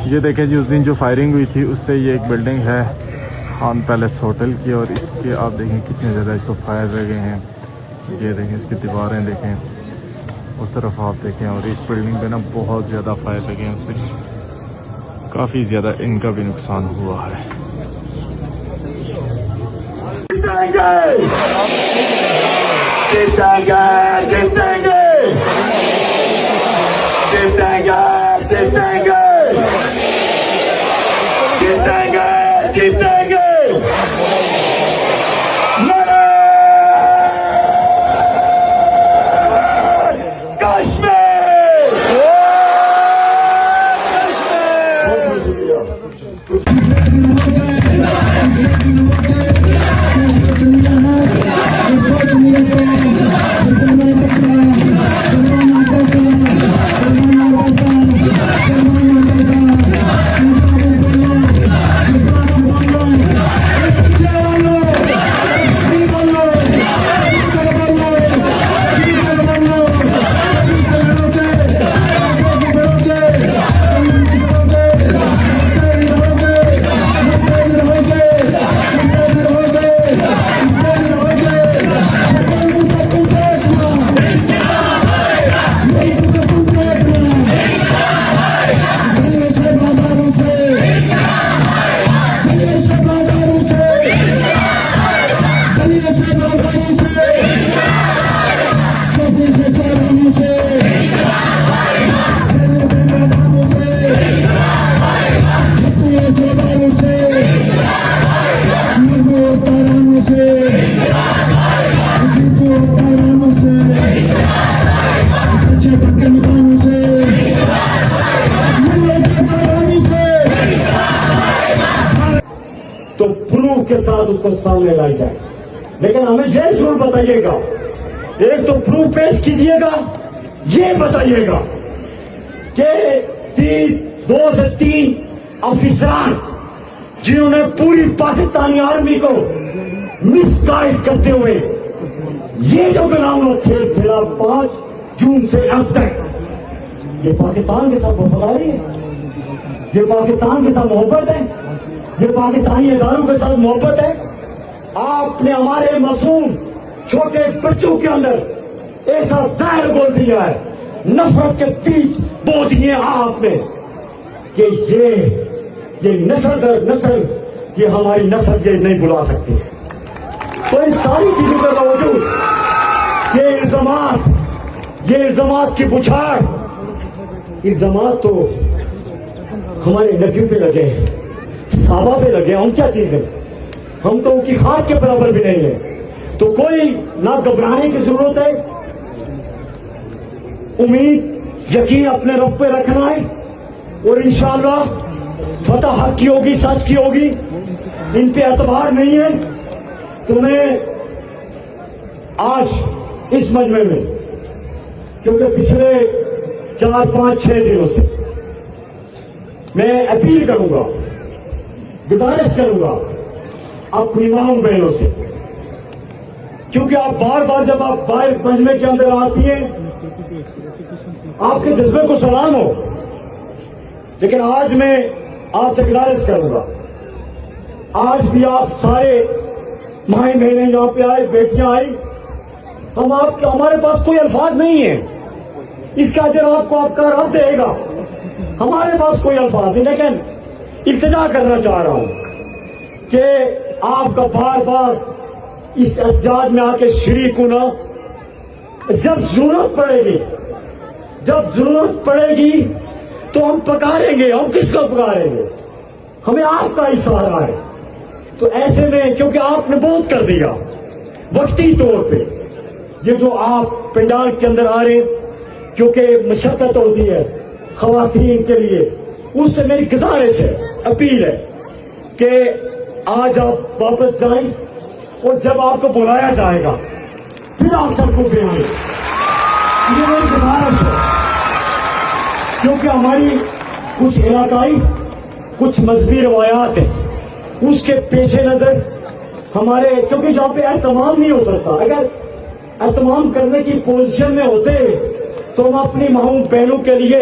یہ دیکھیں جی، اس دن جو فائرنگ ہوئی تھی اس سے یہ ایک بلڈنگ ہے خان پیلس ہوٹل کی، اور اس کے آپ دیکھیں کتنے زیادہ اس کو فائر لگے ہیں. یہ دیکھیں اس کی دیواریں دیکھیں، اس طرف آپ دیکھیں، اور اس بلڈنگ پہ نا بہت زیادہ فائر لگے ہیں، اس سے کافی زیادہ ان کا بھی نقصان ہوا ہے. تو پروف کے ساتھ اس کو سامنے لائی جائے. لیکن ہمیں یہ ضرور بتائیے گا، ایک تو پروف پیش کیجیے گا، یہ بتائیے گا کہ 2 سے 3 افسران جنہوں نے پوری پاکستانی آرمی کو مس گائیڈ کرتے ہوئے یہ جو گراؤنڈ کھیل کھیلا 5 جون سے اب تک، یہ پاکستان کے ساتھ وفاداری ہے، یہ پاکستان کے ساتھ محبت ہے، یہ پاکستانی اداروں کے ساتھ محبت ہے. آپ نے ہمارے معصوم چھوٹے بچوں کے اندر ایسا زہر گھول دیا ہے، نفرت کے بیج بو دیے آپ نے کہ یہ نسل در نسل، یہ ہماری نسل یہ نہیں بلا سکتی. تو ان ساری چیزوں کے باوجود یہ الزامات کی بچھاڑ، الزامات تو ہمارے نبیوں پہ لگے ہیں، صحابہ پہ لگے. ہم کیا چیز ہے؟ ہم تو ان کی خاک کے برابر بھی نہیں ہیں. تو کوئی نہ گھبرانے کی ضرورت ہے، امید یقین اپنے رب پہ رکھنا ہے، اور انشاءاللہ فتح حق کی ہوگی، سچ کی ہوگی. ان پہ اعتبار نہیں ہے. تو میں آج اس مجمع میں، کیونکہ پچھلے 4 5 6 دنوں سے میں اپیل کروں گا، گزارش کروں گا اپنی ماؤں بہنوں سے، کیونکہ آپ بار بار جب آپ باہر مجمع کے اندر آتی ہیں آپ کے جذبے کو سلام ہو، لیکن آج میں آپ سے گزارش کروں گا، آج بھی آپ سارے مائیں بہنیں یہاں پہ آئے، بیٹیاں آئی، ہمارے پاس کوئی الفاظ نہیں ہیں، اس کا اجر آپ کو آپ کا رب دے گا. ہمارے پاس کوئی الفاظ نہیں، لیکن التجا کرنا چاہ رہا ہوں کہ آپ کا بار بار اس احتجاج میں آ کے شریک ہونا. جب ضرورت پڑے گی تو ہم پکاریں گے. ہم کس کو پکاریں گے؟ ہمیں آپ کا ہی سہارا ہے. تو ایسے میں کیونکہ آپ نے بہت کر دیا وقتی طور پہ، یہ جو آپ پنڈال کے اندر آ رہے کیونکہ مشقت ہوتی ہے خواتین کے لیے، اس سے میری گزارش ہے، اپیل ہے کہ آج آپ واپس جائیں، اور جب آپ کو بلایا جائے گا پھر آپ سڑکوں پہ آئیں. یہ میری گزارش ہے، کیونکہ ہماری کچھ علاقائی کچھ مذہبی روایات ہیں، اس کے پیش نظر ہمارے، کیونکہ یہاں پہ اہتمام نہیں ہو سکتا. اگر اہتمام کرنے کی پوزیشن میں ہوتے تو ہم اپنی ماؤں بہنوں کے لیے